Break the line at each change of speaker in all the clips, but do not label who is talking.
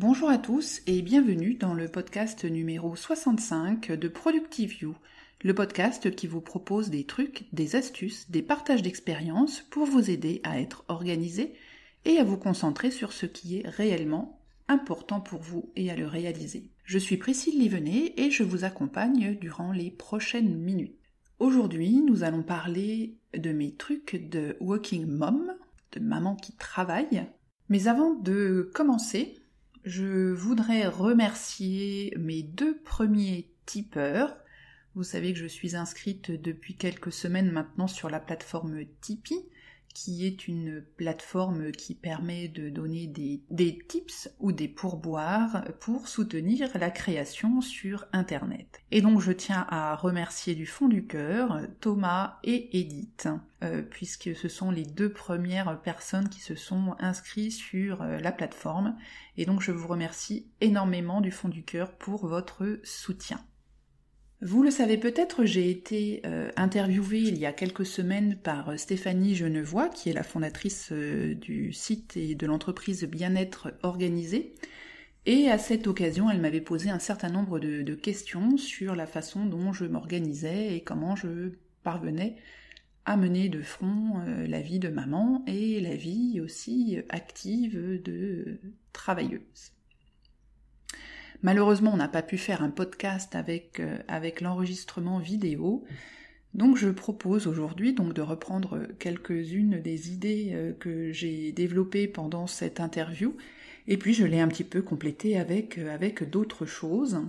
Bonjour à tous et bienvenue dans le podcast numéro 65 de Productive You, le podcast qui vous propose des trucs, des astuces, des partages d'expériences pour vous aider à être organisé et à vous concentrer sur ce qui est réellement important pour vous et à le réaliser. Je suis Priscille Livenet et je vous accompagne durant les prochaines minutes. Aujourd'hui, nous allons parler de mes trucs de working mom, de maman qui travaille. Mais avant de commencer, je voudrais remercier mes 2 premiers tipeurs. Vous savez que je suis inscrite depuis quelques semaines maintenant sur la plateforme Tipeee, qui est une plateforme qui permet de donner des tips ou des pourboires pour soutenir la création sur Internet. Et donc je tiens à remercier du fond du cœur Thomas et Edith, puisque ce sont les 2 premières personnes qui se sont inscrites sur la plateforme. Et donc je vous remercie énormément du fond du cœur pour votre soutien. Vous le savez peut-être, j'ai été interviewée il y a quelques semaines par Stéphanie Genevois, qui est la fondatrice du site et de l'entreprise Bien-être Organisé. Et à cette occasion, elle m'avait posé un certain nombre de questions sur la façon dont je m'organisais et comment je parvenais à mener de front la vie de maman et la vie aussi active de travailleuse. Malheureusement, on n'a pas pu faire un podcast avec l'enregistrement vidéo, donc je propose aujourd'hui de reprendre quelques-unes des idées que j'ai développées pendant cette interview, et puis je l'ai un petit peu complétée avec d'autres choses.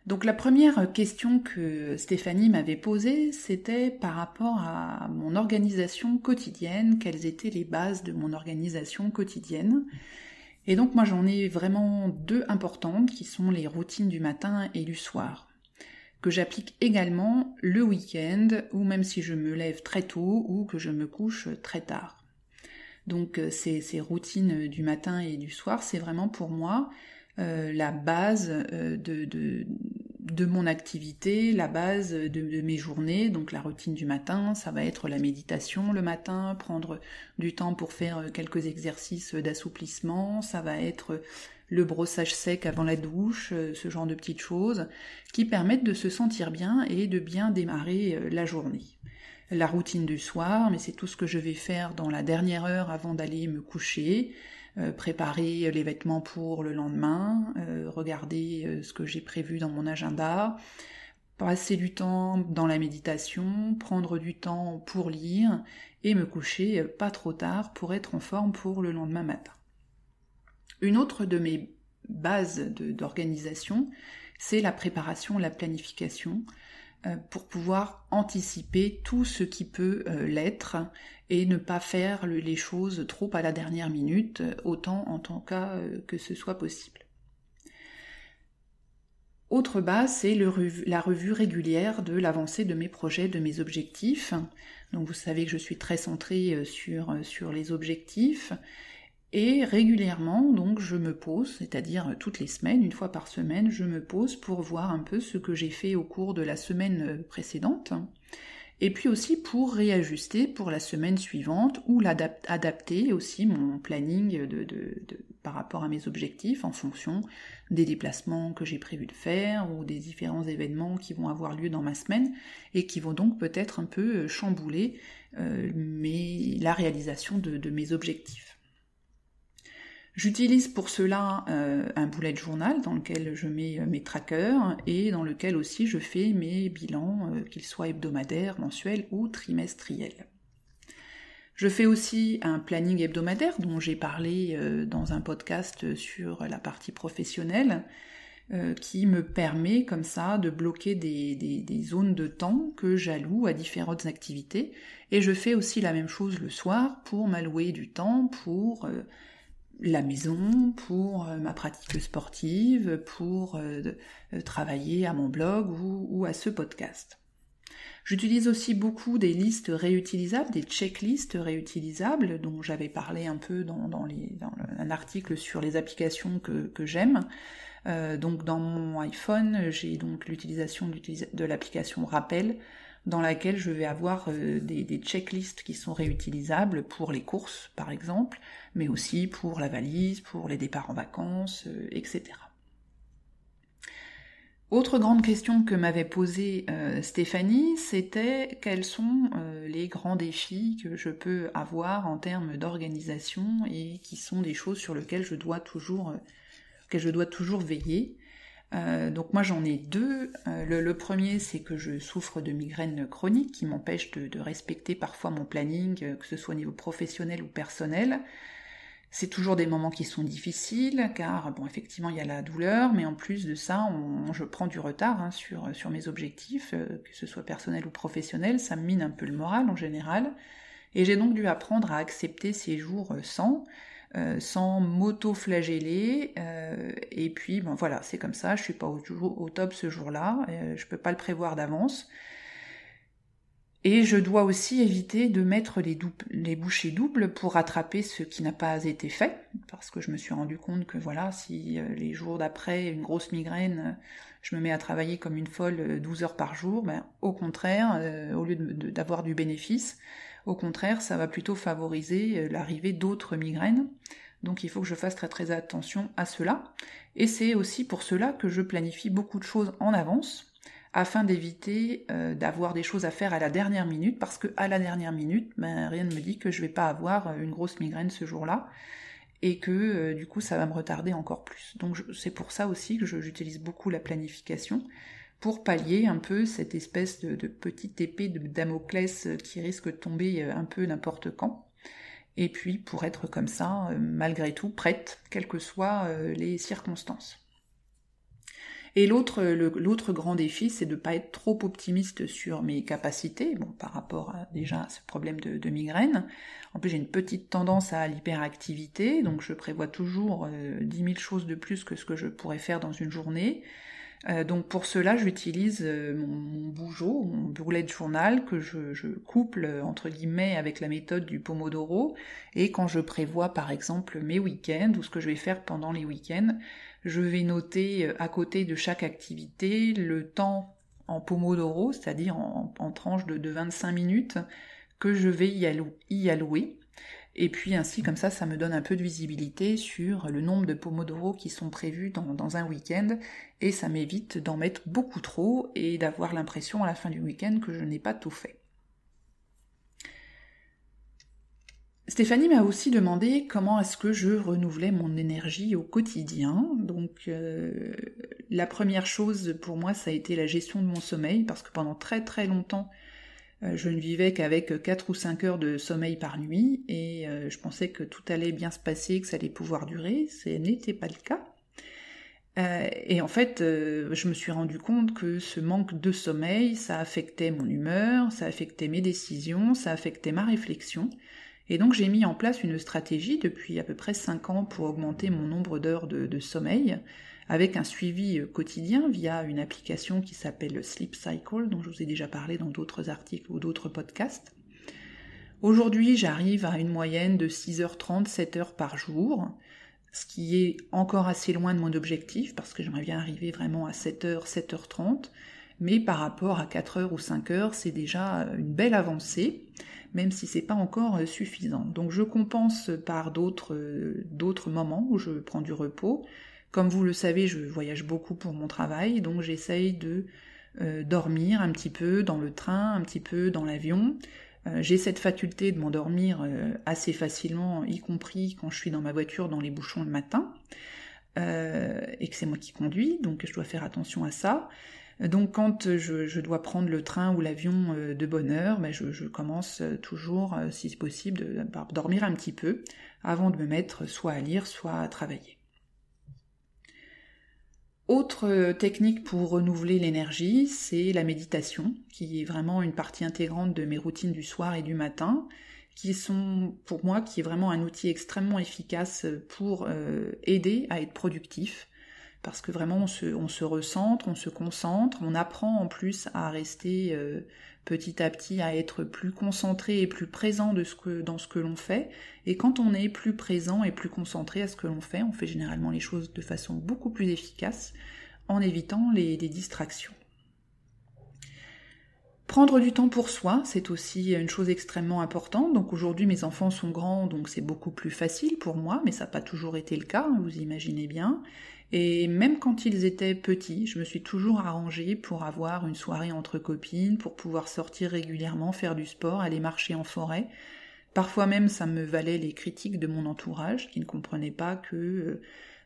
Donc la première question que Stéphanie m'avait posée, c'était par rapport à mon organisation quotidienne, quelles étaient les bases de mon organisation quotidienne. Et donc moi j'en ai vraiment 2 importantes qui sont les routines du matin et du soir, que j'applique également le week-end ou même si je me lève très tôt ou que je me couche très tard. Donc ces routines du matin et du soir, c'est vraiment pour moi la base de mon activité, la base de mes journées. Donc la routine du matin, ça va être la méditation le matin, prendre du temps pour faire quelques exercices d'assouplissement, ça va être le brossage sec avant la douche, ce genre de petites choses qui permettent de se sentir bien et de bien démarrer la journée. La routine du soir, mais c'est tout ce que je vais faire dans la dernière heure avant d'aller me coucher, préparer les vêtements pour le lendemain, regarder ce que j'ai prévu dans mon agenda, passer du temps dans la méditation, prendre du temps pour lire et me coucher pas trop tard pour être en forme pour le lendemain matin. Une autre de mes bases d'organisation, c'est la préparation, la planification, pour pouvoir anticiper tout ce qui peut l'être et ne pas faire les choses trop à la dernière minute, autant en tant que ce soit possible. Autre base, c'est la revue régulière de l'avancée de mes projets, de mes objectifs. Donc vous savez que je suis très centrée sur les objectifs. Et régulièrement, donc, je me pose, c'est-à-dire toutes les semaines, 1 fois par semaine, je me pose pour voir un peu ce que j'ai fait au cours de la semaine précédente, et puis aussi pour réajuster pour la semaine suivante, ou adapter aussi mon planning par rapport à mes objectifs en fonction des déplacements que j'ai prévu de faire, ou des différents événements qui vont avoir lieu dans ma semaine, et qui vont donc peut-être un peu chambouler la réalisation de mes objectifs. J'utilise pour cela un bullet journal dans lequel je mets mes trackers et dans lequel aussi je fais mes bilans, qu'ils soient hebdomadaires, mensuels ou trimestriels. Je fais aussi un planning hebdomadaire dont j'ai parlé dans un podcast sur la partie professionnelle, qui me permet comme ça de bloquer des zones de temps que j'alloue à différentes activités. Et je fais aussi la même chose le soir pour m'allouer du temps pour la maison, pour ma pratique sportive, pour travailler à mon blog ou à ce podcast. J'utilise aussi beaucoup des listes réutilisables, des checklists réutilisables, dont j'avais parlé un peu dans un article sur les applications que j'aime. Donc dans mon iPhone, j'ai donc l'utilisation de l'application Rappel dans laquelle je vais avoir des checklists qui sont réutilisables pour les courses, par exemple, mais aussi pour la valise, pour les départs en vacances, etc. Autre grande question que m'avait posée Stéphanie, c'était quels sont les grands défis que je peux avoir en termes d'organisation et qui sont des choses sur lesquelles je dois toujours veiller. Donc moi j'en ai deux. Le premier, c'est que je souffre de migraines chroniques qui m'empêchent de respecter parfois mon planning, que ce soit au niveau professionnel ou personnel. C'est toujours des moments qui sont difficiles, car bon, effectivement il y a la douleur, mais en plus de ça, je prends du retard sur mes objectifs, que ce soit personnel ou professionnel, ça me mine un peu le moral en général, et j'ai donc dû apprendre à accepter ces jours sans m'auto-flageller, et puis bon, voilà, c'est comme ça, je suis pas au top ce jour-là, je peux pas le prévoir d'avance. Et je dois aussi éviter de mettre les bouchées doubles pour rattraper ce qui n'a pas été fait, parce que je me suis rendu compte que voilà, si les jours d'après une grosse migraine, je me mets à travailler comme une folle 12 heures par jour, ben, au contraire, au lieu d'avoir du bénéfice, au contraire, ça va plutôt favoriser l'arrivée d'autres migraines. Donc il faut que je fasse très très attention à cela. Et c'est aussi pour cela que je planifie beaucoup de choses en avance, afin d'éviter d'avoir des choses à faire à la dernière minute, parce que à la dernière minute, ben, rien ne me dit que je vais pas avoir une grosse migraine ce jour-là, et que du coup ça va me retarder encore plus. Donc c'est pour ça aussi que j'utilise beaucoup la planification, pour pallier un peu cette espèce de petite épée de Damoclès qui risque de tomber un peu n'importe quand, et puis pour être comme ça, malgré tout, prête, quelles que soient les circonstances. Et l'autre grand défi, c'est de ne pas être trop optimiste sur mes capacités, bon, par rapport déjà à ce problème de migraine. En plus, j'ai une petite tendance à l'hyperactivité, donc je prévois toujours 10 000 choses de plus que ce que je pourrais faire dans une journée. Donc pour cela, j'utilise mon bougeot, mon bullet journal, que je couple entre guillemets avec la méthode du Pomodoro, et quand je prévois par exemple mes week-ends, ou ce que je vais faire pendant les week-ends, je vais noter à côté de chaque activité le temps en Pomodoro, c'est-à-dire en tranches de 25 minutes, que je vais y allouer. Et puis ainsi, comme ça me donne un peu de visibilité sur le nombre de Pomodoro qui sont prévus dans un week-end, et ça m'évite d'en mettre beaucoup trop et d'avoir l'impression à la fin du week-end que je n'ai pas tout fait. Stéphanie m'a aussi demandé comment est-ce que je renouvelais mon énergie au quotidien. Donc la première chose pour moi, ça a été la gestion de mon sommeil, parce que pendant très très longtemps, je ne vivais qu'avec 4 ou 5 heures de sommeil par nuit, et je pensais que tout allait bien se passer, que ça allait pouvoir durer. Ce n'était pas le cas. Et en fait, je me suis rendu compte que ce manque de sommeil, ça affectait mon humeur, ça affectait mes décisions, ça affectait ma réflexion. Et donc j'ai mis en place une stratégie depuis à peu près 5 ans pour augmenter mon nombre d'heures de sommeil, avec un suivi quotidien via une application qui s'appelle Sleep Cycle, dont je vous ai déjà parlé dans d'autres articles ou d'autres podcasts. Aujourd'hui, j'arrive à une moyenne de 6h30, 7h par jour, ce qui est encore assez loin de mon objectif, parce que j'aimerais bien arriver vraiment à 7h, 7h30, mais par rapport à 4h ou 5h, c'est déjà une belle avancée, même si c'est pas encore suffisant. Donc je compense par d'autres moments où je prends du repos. Comme vous le savez, je voyage beaucoup pour mon travail, donc j'essaye de dormir un petit peu dans le train, un petit peu dans l'avion. J'ai cette faculté de m'endormir assez facilement, y compris quand je suis dans ma voiture dans les bouchons le matin, et que c'est moi qui conduis, donc je dois faire attention à ça. Donc quand je dois prendre le train ou l'avion de bonne heure, ben je commence toujours, si c'est possible, par dormir un petit peu, avant de me mettre soit à lire, soit à travailler. Autre technique pour renouveler l'énergie, c'est la méditation, qui est vraiment une partie intégrante de mes routines du soir et du matin, qui sont pour moi qui est vraiment un outil extrêmement efficace pour aider à être productif, parce que vraiment on se recentre, on se concentre, on apprend en plus à rester petit à petit à être plus concentré et plus présent dans ce que l'on fait. Et quand on est plus présent et plus concentré à ce que l'on fait, on fait généralement les choses de façon beaucoup plus efficace en évitant les distractions. Prendre du temps pour soi, c'est aussi une chose extrêmement importante. Donc aujourd'hui, mes enfants sont grands, donc c'est beaucoup plus facile pour moi, mais ça n'a pas toujours été le cas, vous imaginez bien. Et même quand ils étaient petits, je me suis toujours arrangée pour avoir une soirée entre copines, pour pouvoir sortir régulièrement, faire du sport, aller marcher en forêt. Parfois même, ça me valait les critiques de mon entourage, qui ne comprenaient pas que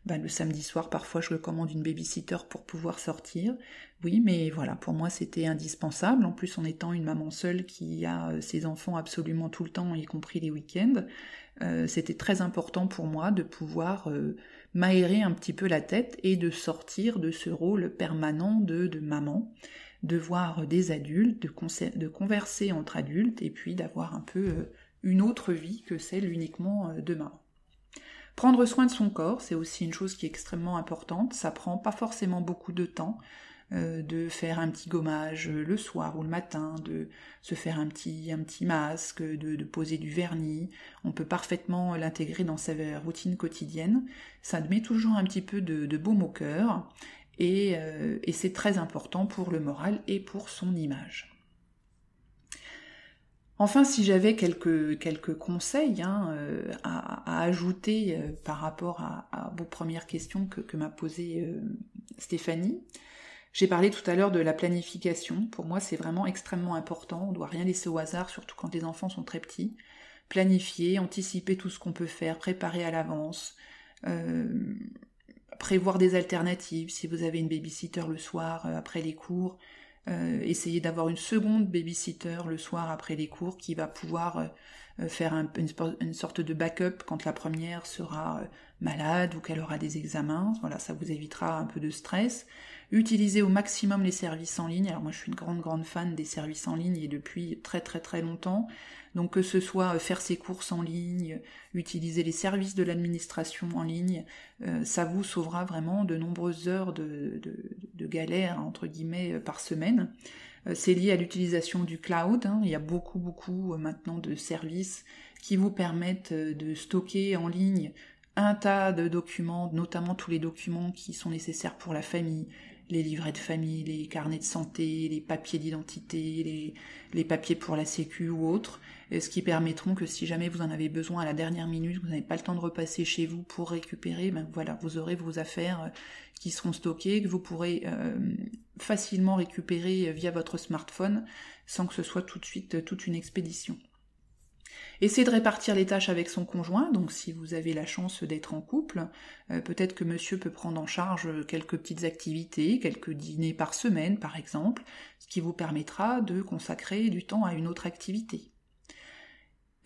le samedi soir, parfois, je commande une babysitter pour pouvoir sortir. Oui, mais voilà, pour moi, c'était indispensable. En plus, en étant une maman seule qui a ses enfants absolument tout le temps, y compris les week-ends, c'était très important pour moi de pouvoir m'aérer un petit peu la tête et de sortir de ce rôle permanent de maman, de voir des adultes, de converser entre adultes et puis d'avoir un peu une autre vie que celle uniquement de maman. Prendre soin de son corps, c'est aussi une chose qui est extrêmement importante. Ça prend pas forcément beaucoup de temps de faire un petit gommage le soir ou le matin, de se faire un petit masque, de poser du vernis. On peut parfaitement l'intégrer dans sa routine quotidienne. Ça met toujours un petit peu de baume au cœur et c'est très important pour le moral et pour son image. Enfin, si j'avais quelques conseils à ajouter par rapport à vos premières questions que m'a posées Stéphanie, j'ai parlé tout à l'heure de la planification. Pour moi, c'est vraiment extrêmement important. On ne doit rien laisser au hasard, surtout quand les enfants sont très petits. Planifier, anticiper tout ce qu'on peut faire, préparer à l'avance, prévoir des alternatives. Si vous avez une babysitter le soir après les cours, essayer d'avoir une seconde babysitter le soir après les cours qui va pouvoir faire une sorte de backup quand la première sera malade ou qu'elle aura des examens. Voilà, ça vous évitera un peu de stress. Utilisez au maximum les services en ligne. Alors moi je suis une grande fan des services en ligne et depuis très très très longtemps. Donc que ce soit faire ses courses en ligne, utiliser les services de l'administration en ligne, ça vous sauvera vraiment de nombreuses heures de galère entre guillemets par semaine. C'est lié à l'utilisation du cloud. Il y a beaucoup maintenant de services qui vous permettent de stocker en ligne un tas de documents, notamment tous les documents qui sont nécessaires pour la famille, les livrets de famille, les carnets de santé, les papiers d'identité, les papiers pour la sécu ou autres, ce qui permettront que si jamais vous en avez besoin à la dernière minute, vous n'avez pas le temps de repasser chez vous pour récupérer, voilà, vous aurez vos affaires qui seront stockées, que vous pourrez facilement récupérer via votre smartphone sans que ce soit tout de suite toute une expédition. Essayez de répartir les tâches avec son conjoint, donc si vous avez la chance d'être en couple, peut-être que monsieur peut prendre en charge quelques petites activités, quelques dîners par semaine par exemple, ce qui vous permettra de consacrer du temps à une autre activité.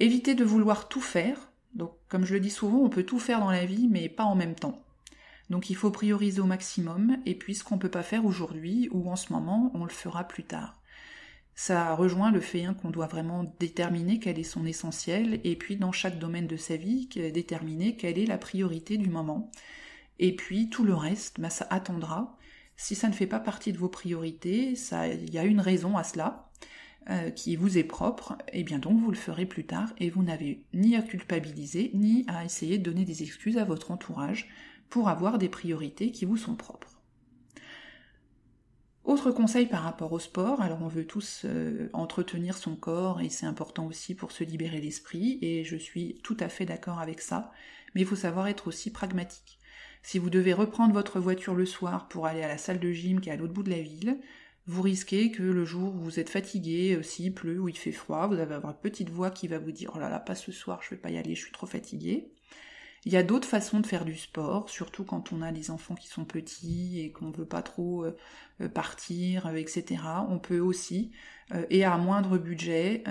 Évitez de vouloir tout faire, donc comme je le dis souvent, on peut tout faire dans la vie mais pas en même temps. Donc il faut prioriser au maximum, et puis ce qu'on ne peut pas faire aujourd'hui ou en ce moment, on le fera plus tard. Ça rejoint le fait qu'on doit vraiment déterminer quel est son essentiel, et puis dans chaque domaine de sa vie, déterminer quelle est la priorité du moment. Et puis tout le reste, ça attendra. Si ça ne fait pas partie de vos priorités, il y a une raison à cela, qui vous est propre, et bien donc vous le ferez plus tard, et vous n'avez ni à culpabiliser, ni à essayer de donner des excuses à votre entourage pour avoir des priorités qui vous sont propres. Autre conseil par rapport au sport, alors on veut tous entretenir son corps et c'est important aussi pour se libérer l'esprit et je suis tout à fait d'accord avec ça, mais il faut savoir être aussi pragmatique. Si vous devez reprendre votre voiture le soir pour aller à la salle de gym qui est à l'autre bout de la ville, vous risquez que le jour où vous êtes fatigué, s'il pleut ou il fait froid, vous allez avoir une petite voix qui va vous dire « Oh là là, pas ce soir, je vais pas y aller, je suis trop fatiguée ». Il y a d'autres façons de faire du sport, surtout quand on a des enfants qui sont petits et qu'on ne veut pas trop partir, etc. On peut aussi, et à moindre budget,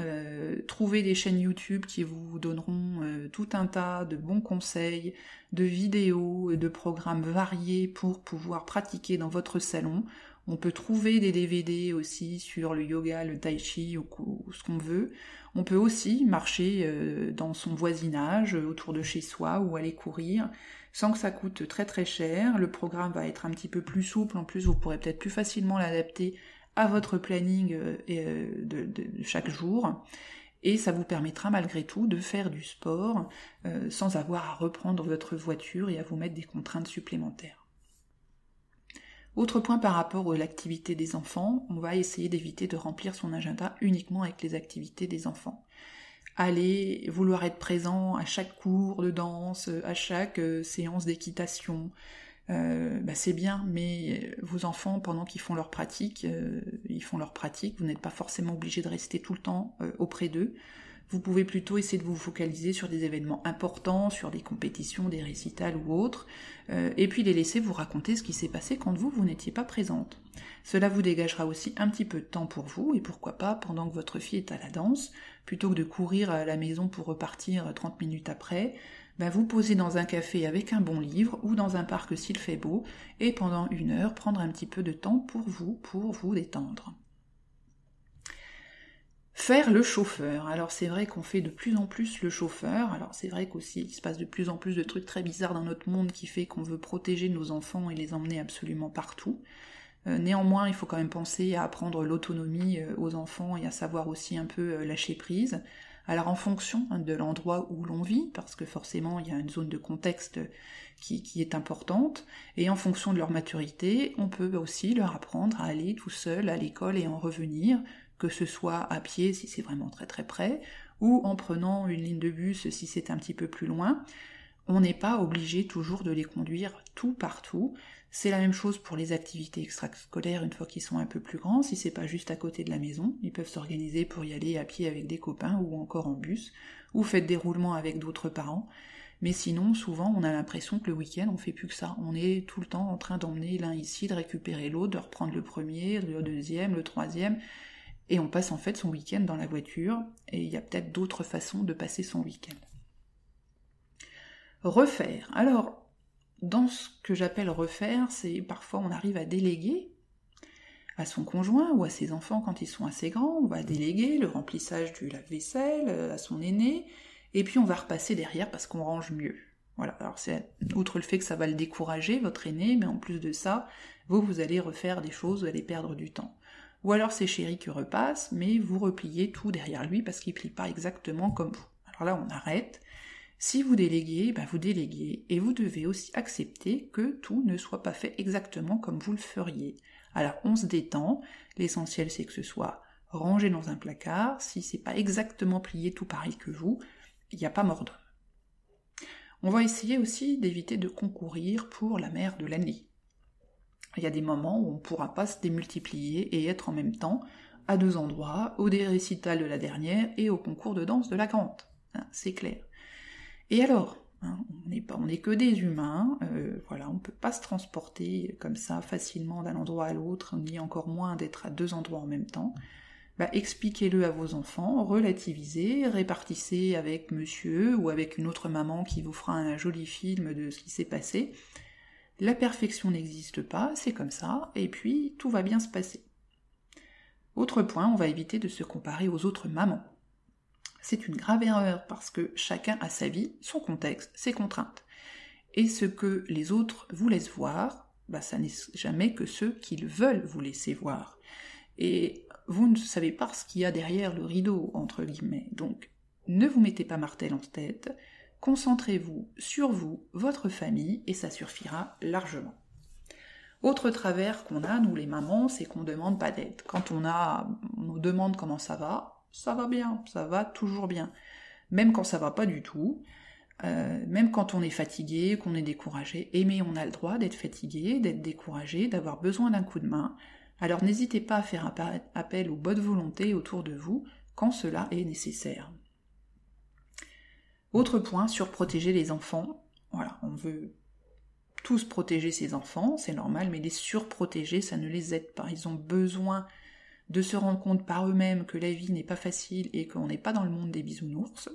trouver des chaînes YouTube qui vous donneront tout un tas de bons conseils, de vidéos, de programmes variés pour pouvoir pratiquer dans votre salon. On peut trouver des DVD aussi sur le yoga, le tai chi ou ce qu'on veut. On peut aussi marcher dans son voisinage, autour de chez soi, ou aller courir, sans que ça coûte très très cher. Le programme va être un petit peu plus souple, en plus vous pourrez peut-être plus facilement l'adapter à votre planning de chaque jour. Et ça vous permettra malgré tout de faire du sport sans avoir à reprendre votre voiture et à vous mettre des contraintes supplémentaires. Autre point par rapport à l'activité des enfants, on va essayer d'éviter de remplir son agenda uniquement avec les activités des enfants. Allez vouloir être présent à chaque cours de danse, à chaque séance d'équitation, c'est bien, mais vos enfants, pendant qu'ils font leur pratique, vous n'êtes pas forcément obligé de rester tout le temps auprès d'eux. Vous pouvez plutôt essayer de vous focaliser sur des événements importants, sur des compétitions, des récitals ou autres, et puis les laisser vous raconter ce qui s'est passé quand vous n'étiez pas présente. Cela vous dégagera aussi un petit peu de temps pour vous, et pourquoi pas, pendant que votre fille est à la danse, plutôt que de courir à la maison pour repartir 30 minutes après, vous posez dans un café avec un bon livre, ou dans un parc s'il fait beau, et pendant 1 heure, prendre un petit peu de temps pour vous détendre. Faire le chauffeur. Alors c'est vrai qu'on fait de plus en plus le chauffeur, alors c'est vrai qu'aussi il se passe de plus en plus de trucs très bizarres dans notre monde qui fait qu'on veut protéger nos enfants et les emmener absolument partout. Néanmoins, il faut quand même penser à apprendre l'autonomie aux enfants et à savoir aussi un peu lâcher prise. Alors en fonction de l'endroit où l'on vit, parce que forcément il y a une zone de contexte qui est importante, et en fonction de leur maturité, on peut aussi leur apprendre à aller tout seul à l'école et en revenir, que ce soit à pied si c'est vraiment très très près, ou en prenant une ligne de bus si c'est un petit peu plus loin. On n'est pas obligé toujours de les conduire tout partout. C'est la même chose pour les activités extrascolaires une fois qu'ils sont un peu plus grands. Si c'est pas juste à côté de la maison, ils peuvent s'organiser pour y aller à pied avec des copains ou encore en bus, ou faites des roulements avec d'autres parents. Mais sinon, souvent, on a l'impression que le week-end, on fait plus que ça. On est tout le temps en train d'emmener l'un ici, de récupérer l'autre, de reprendre le premier, le deuxième, le troisième, et on passe en fait son week-end dans la voiture, et il y a peut-être d'autres façons de passer son week-end. Refaire. Alors, dans ce que j'appelle refaire, c'est parfois on arrive à déléguer à son conjoint ou à ses enfants quand ils sont assez grands, on va déléguer le remplissage du lave-vaisselle à son aîné, et puis on va repasser derrière parce qu'on range mieux. Voilà, alors c'est outre le fait que ça va le décourager, votre aîné, mais en plus de ça, vous allez refaire des choses, vous allez perdre du temps. Ou alors c'est chéri qui repasse, mais vous repliez tout derrière lui parce qu'il plie pas exactement comme vous. Alors là, on arrête. Si vous déléguez, vous déléguez, et vous devez aussi accepter que tout ne soit pas fait exactement comme vous le feriez. Alors on se détend, l'essentiel c'est que ce soit rangé dans un placard, si c'est pas exactement plié tout pareil que vous, il n'y a pas mort d'homme. On va essayer aussi d'éviter de concourir pour la mère de l'année. Il y a des moments où on ne pourra pas se démultiplier et être en même temps à 2 endroits, au récital de la dernière et au concours de danse de la grande. C'est clair. Et alors, on n'est que des humains, on ne peut pas se transporter comme ça facilement d'un endroit à l'autre, ni encore moins d'être à 2 endroits en même temps. Expliquez-le à vos enfants, relativisez, répartissez avec monsieur ou avec une autre maman qui vous fera un joli film de ce qui s'est passé. La perfection n'existe pas, c'est comme ça, et puis tout va bien se passer. Autre point, on va éviter de se comparer aux autres mamans. C'est une grave erreur parce que chacun a sa vie, son contexte, ses contraintes. Et ce que les autres vous laissent voir, ça n'est jamais que ceux qu'ils veulent vous laisser voir. Et vous ne savez pas ce qu'il y a derrière le rideau, entre guillemets. Donc, ne vous mettez pas martel en tête, concentrez-vous sur vous, votre famille, et ça suffira largement. Autre travers qu'on a, nous les mamans, c'est qu'on ne demande pas d'aide. Quand on nous demande comment ça va bien, ça va toujours bien. Même quand ça va pas du tout, même quand on est fatigué, qu'on est découragé, mais on a le droit d'être fatigué, d'être découragé, d'avoir besoin d'un coup de main. Alors n'hésitez pas à faire appel aux bonnes volontés autour de vous quand cela est nécessaire. Autre point, surprotéger les enfants. Voilà, on veut tous protéger ses enfants, c'est normal, mais les surprotéger, ça ne les aide pas. Ils ont besoin de se rendre compte par eux-mêmes que la vie n'est pas facile et qu'on n'est pas dans le monde des bisounours.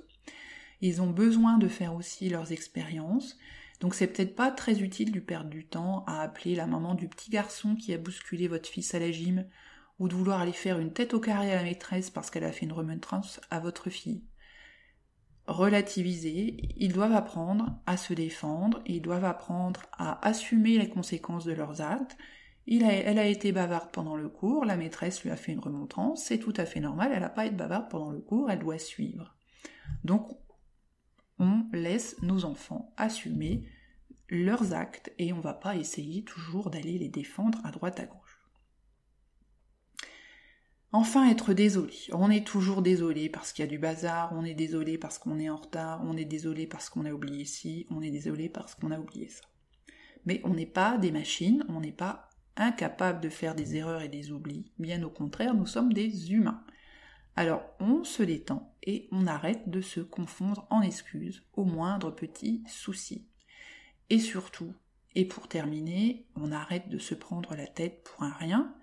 Ils ont besoin de faire aussi leurs expériences, donc c'est peut-être pas très utile de perdre du temps à appeler la maman du petit garçon qui a bousculé votre fils à la gym, ou de vouloir aller faire une tête au carré à la maîtresse parce qu'elle a fait une remontrance à votre fille. Relativiser, ils doivent apprendre à se défendre, ils doivent apprendre à assumer les conséquences de leurs actes. Elle a été bavarde pendant le cours, la maîtresse lui a fait une remontrance, c'est tout à fait normal, elle n'a pas été bavarde pendant le cours, elle doit suivre. Donc, on laisse nos enfants assumer leurs actes et on va pas essayer toujours d'aller les défendre à droite à gauche. Enfin, être désolé. On est toujours désolé parce qu'il y a du bazar, on est désolé parce qu'on est en retard, on est désolé parce qu'on a oublié ci, on est désolé parce qu'on a oublié ça. Mais on n'est pas des machines, on n'est pas incapable de faire des erreurs et des oublis. Bien au contraire, nous sommes des humains. Alors, on se détend et on arrête de se confondre en excuses au moindre petit souci. Et surtout, et pour terminer, on arrête de se prendre la tête pour un rien.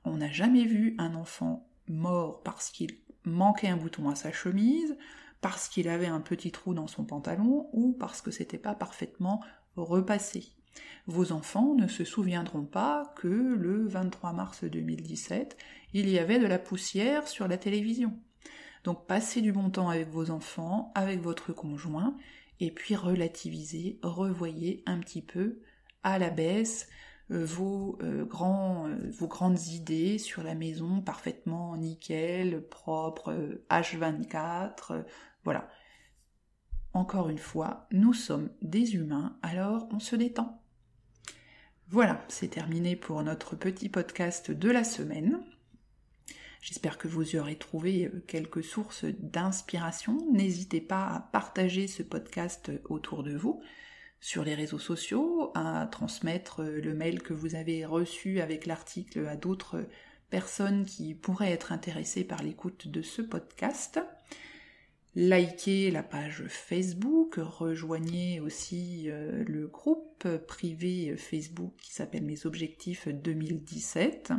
On n'a jamais vu un enfant mort parce qu'il manquait un bouton à sa chemise, parce qu'il avait un petit trou dans son pantalon ou parce que c'était pas parfaitement repassé. Vos enfants ne se souviendront pas que le 23 mars 2017, il y avait de la poussière sur la télévision. Donc passez du bon temps avec vos enfants, avec votre conjoint, et puis relativisez, revoyez un petit peu à la baisse vos grandes idées sur la maison parfaitement nickel, propre, H24, voilà. Encore une fois, nous sommes des humains, alors on se détend. Voilà, c'est terminé pour notre petit podcast de la semaine. J'espère que vous y aurez trouvé quelques sources d'inspiration. N'hésitez pas à partager ce podcast autour de vous, sur les réseaux sociaux, à transmettre le mail que vous avez reçu avec l'article à d'autres personnes qui pourraient être intéressées par l'écoute de ce podcast. Likez la page Facebook, rejoignez aussi le groupe privé Facebook qui s'appelle Mes Objectifs 2017.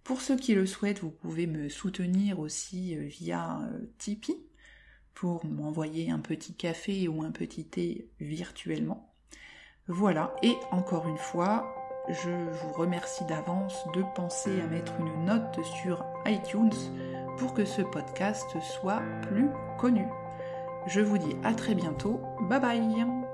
Pour ceux qui le souhaitent, vous pouvez me soutenir aussi via Tipeee pour m'envoyer un petit café ou un petit thé virtuellement. Voilà, et encore une fois, je vous remercie d'avance de penser à mettre une note sur iTunes pour que ce podcast soit plus connu. Je vous dis à très bientôt, bye bye!